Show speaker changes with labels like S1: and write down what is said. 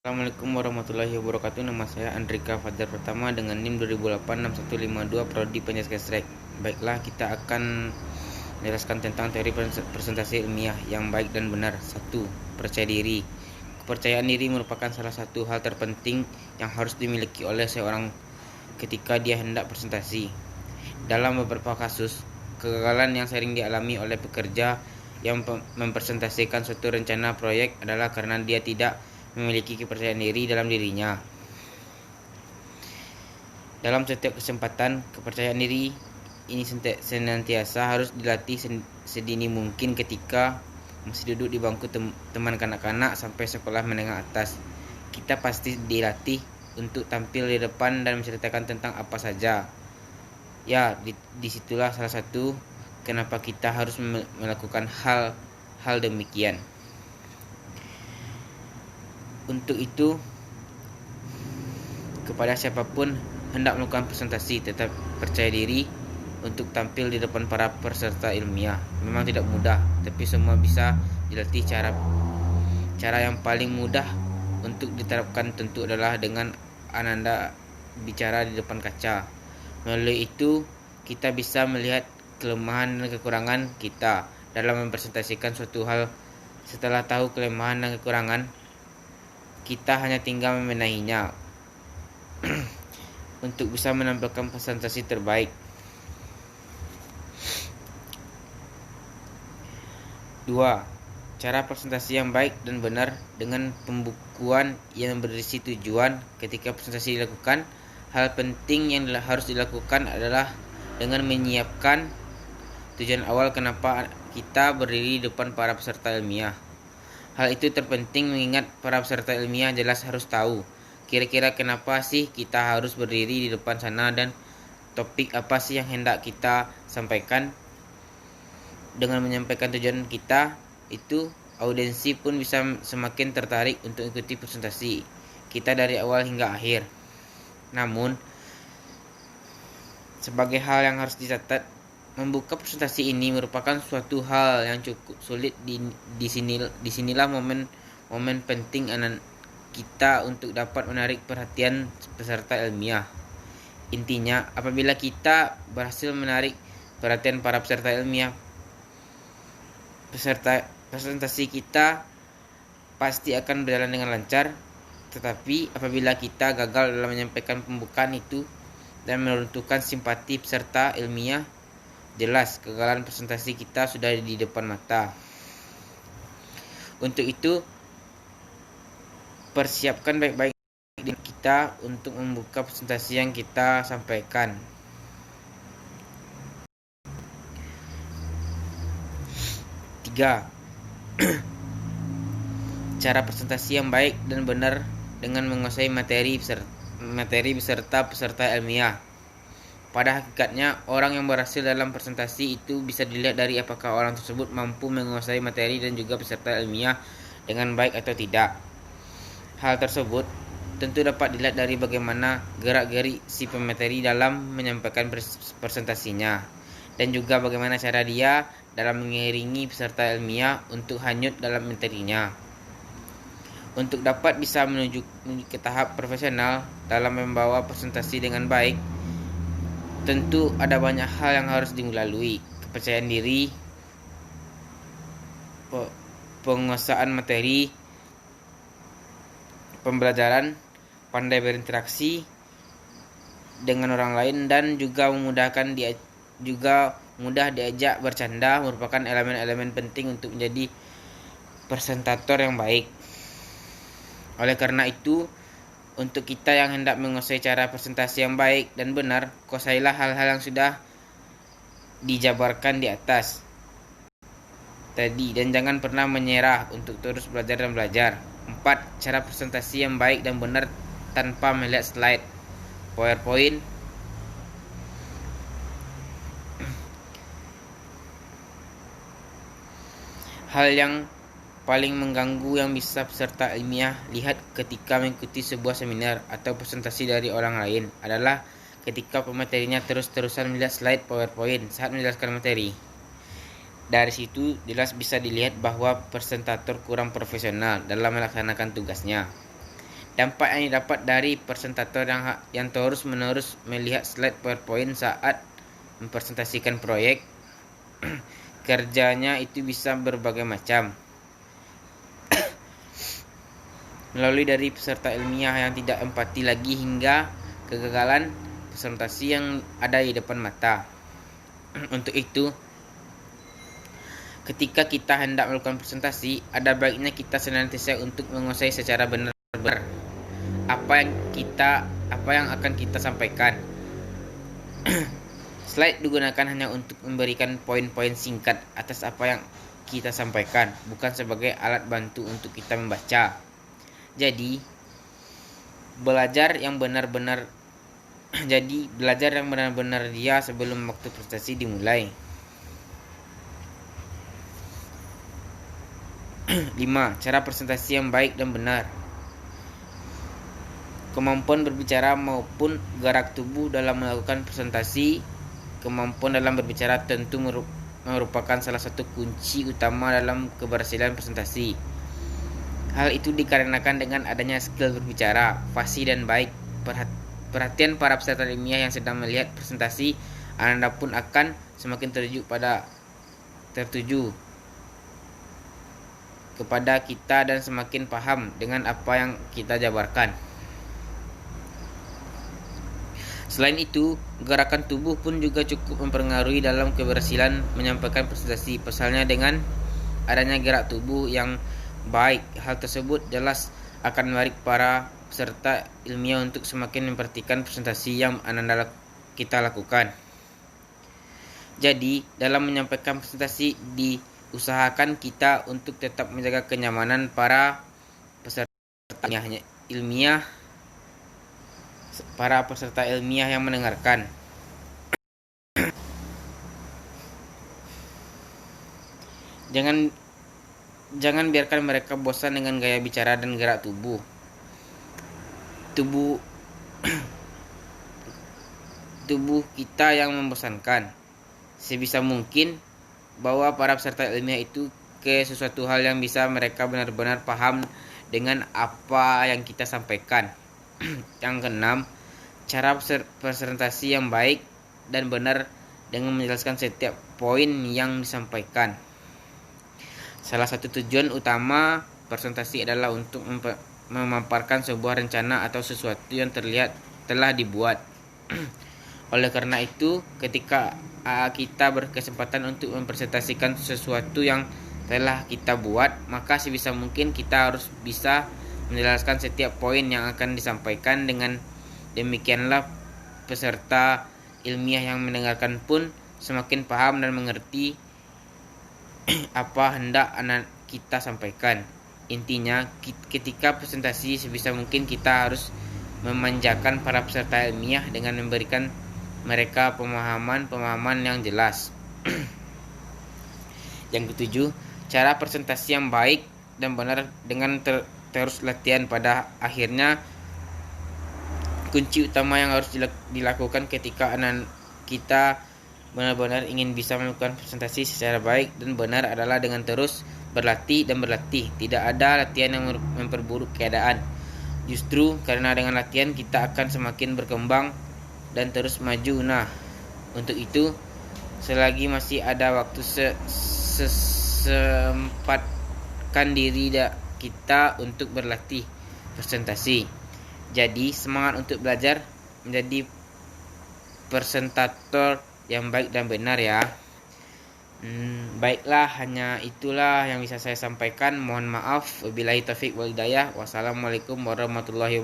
S1: Assalamualaikum warahmatullahi wabarakatuh. Nama saya Andrika Fajar Pertama dengan NIM 20086152 Prodi Penjaskesrek. Baiklah, kita akan menjelaskan tentang teori presentasi ilmiah yang baik dan benar. 1. Percaya diri. Kepercayaan diri merupakan salah satu hal terpenting yang harus dimiliki oleh seorang ketika dia hendak presentasi. Dalam beberapa kasus, kegagalan yang sering dialami oleh pekerja yang mempresentasikan suatu rencana proyek adalah karena dia tidak memiliki kepercayaan diri dalam dirinya. Dalam setiap kesempatan, kepercayaan diri ini senantiasa harus dilatih sedini mungkin ketika masih duduk di bangku teman kanak-kanak sampai sekolah menengah atas. Kita pasti dilatih untuk tampil di depan dan menceritakan tentang apa saja. Ya, disitulah salah satu kenapa kita harus melakukan hal demikian. Untuk itu, kepada siapapun hendak melakukan presentasi, tetap percaya diri untuk tampil di depan para peserta ilmiah. Memang tidak mudah, tapi semua bisa dilatih. Cara yang paling mudah untuk diterapkan tentu adalah dengan ananda bicara di depan kaca. Melalui itu, kita bisa melihat kelemahan dan kekurangan kita dalam mempresentasikan suatu hal. Setelah tahu kelemahan dan kekurangan, kita hanya tinggal membenahinya untuk bisa menampilkan presentasi terbaik. 2. Cara presentasi yang baik dan benar dengan pembukuan yang berisi tujuan ketika presentasi dilakukan. Hal penting yang harus dilakukan adalah dengan menyiapkan tujuan awal kenapa kita berdiri di depan para peserta ilmiah. Hal itu terpenting mengingat para peserta ilmiah jelas harus tahu kira-kira kenapa sih kita harus berdiri di depan sana dan topik apa sih yang hendak kita sampaikan. Dengan menyampaikan tujuan kita itu, audiensi pun bisa semakin tertarik untuk ikuti presentasi kita dari awal hingga akhir. Namun, sebagai hal yang harus dicatat, membuka presentasi ini merupakan suatu hal yang cukup sulit. Disinilah momen penting kita untuk dapat menarik perhatian peserta ilmiah. Intinya, apabila kita berhasil menarik perhatian para peserta ilmiah, presentasi kita pasti akan berjalan dengan lancar. Tetapi apabila kita gagal dalam menyampaikan pembukaan itu dan meruntuhkan simpati peserta ilmiah, jelas kegagalan presentasi kita sudah di depan mata. Untuk itu, persiapkan baik-baik diri kita untuk membuka presentasi yang kita sampaikan. 3. Cara presentasi yang baik dan benar dengan menguasai materi beserta peserta ilmiah. Pada hakikatnya, orang yang berhasil dalam presentasi itu bisa dilihat dari apakah orang tersebut mampu menguasai materi dan juga peserta ilmiah dengan baik atau tidak. Hal tersebut tentu dapat dilihat dari bagaimana gerak-gerik si pemateri dalam menyampaikan presentasinya, dan juga bagaimana cara dia dalam mengiringi peserta ilmiah untuk hanyut dalam materinya. Untuk dapat bisa menuju ke tahap profesional dalam membawa presentasi dengan baik, tentu ada banyak hal yang harus dilalui. Kepercayaan diri, penguasaan materi, pembelajaran, pandai berinteraksi dengan orang lain, dan juga mudah diajak bercanda merupakan elemen-elemen penting untuk menjadi presentator yang baik. Oleh karena itu, untuk kita yang hendak menguasai cara presentasi yang baik dan benar, kuasailah hal-hal yang sudah dijabarkan di atas tadi dan jangan pernah menyerah untuk terus belajar dan belajar. 4. Cara presentasi yang baik dan benar tanpa melihat slide PowerPoint. Hal yang paling mengganggu yang bisa peserta ilmiah lihat ketika mengikuti sebuah seminar atau presentasi dari orang lain adalah ketika pematerinya terus-terusan melihat slide PowerPoint saat menjelaskan materi. Dari situ jelas bisa dilihat bahwa presentator kurang profesional dalam melaksanakan tugasnya. Dampak yang didapat dari presentator yang terus-menerus melihat slide PowerPoint saat mempresentasikan proyek kerjanya itu bisa berbagai macam. Melalui dari peserta ilmiah yang tidak empati lagi hingga kegagalan presentasi yang ada di depan mata. Untuk itu, ketika kita hendak melakukan presentasi, ada baiknya kita senantiasa untuk menguasai secara benar-benar apa yang akan kita sampaikan. Slide digunakan hanya untuk memberikan poin-poin singkat atas apa yang kita sampaikan, bukan sebagai alat bantu untuk kita membaca. Jadi, belajar yang benar-benar dia sebelum waktu presentasi dimulai. 5. Cara presentasi yang baik dan benar. Kemampuan berbicara maupun gerak tubuh dalam melakukan presentasi. Kemampuan dalam berbicara tentu merupakan salah satu kunci utama dalam keberhasilan presentasi. Hal itu dikarenakan dengan adanya skill berbicara, fasih dan baik. Perhatian para peserta ilmiah yang sedang melihat presentasi Anda pun akan semakin tertuju kepada kita dan semakin paham dengan apa yang kita jabarkan. Selain itu, gerakan tubuh pun juga cukup mempengaruhi dalam keberhasilan menyampaikan presentasi. Pasalnya dengan adanya gerak tubuh yang baik, hal tersebut jelas akan menarik para peserta ilmiah untuk semakin memperhatikan presentasi yang kita lakukan. Jadi, dalam menyampaikan presentasi diusahakan kita untuk tetap menjaga kenyamanan para peserta ilmiah yang mendengarkan. Jangan biarkan mereka bosan dengan gaya bicara dan gerak tubuh kita yang membosankan. Sebisa mungkin bawa para peserta ilmiah itu ke sesuatu hal yang bisa mereka benar-benar paham dengan apa yang kita sampaikan. Yang keenam, cara presentasi yang baik dan benar dengan menjelaskan setiap poin yang disampaikan. Salah satu tujuan utama presentasi adalah untuk memaparkan sebuah rencana atau sesuatu yang telah dibuat. Oleh karena itu, ketika kita berkesempatan untuk mempresentasikan sesuatu yang telah kita buat, maka sebisa mungkin kita harus bisa menjelaskan setiap poin yang akan disampaikan. Dengan demikianlah peserta ilmiah yang mendengarkan pun semakin paham dan mengerti apa hendak kita sampaikan. Intinya, ketika presentasi sebisa mungkin kita harus memanjakan para peserta ilmiah dengan memberikan mereka pemahaman yang jelas. Yang ketujuh, cara presentasi yang baik dan benar dengan terus latihan. Pada akhirnya, kunci utama yang harus dilakukan ketika kita benar-benar ingin bisa melakukan presentasi secara baik dan benar adalah dengan terus berlatih. Tidak ada latihan yang memperburuk keadaan. Justru karena dengan latihan kita akan semakin berkembang dan terus maju. Nah, untuk itu selagi masih ada waktu, sempatkan diri kita untuk berlatih presentasi. Jadi semangat untuk belajar menjadi presentator yang baik dan benar ya. Baiklah, hanya itulah yang bisa saya sampaikan. Mohon maaf. Wabillahi taufiq wal hidayah. Wassalamualaikum warahmatullahi wabarakatuh.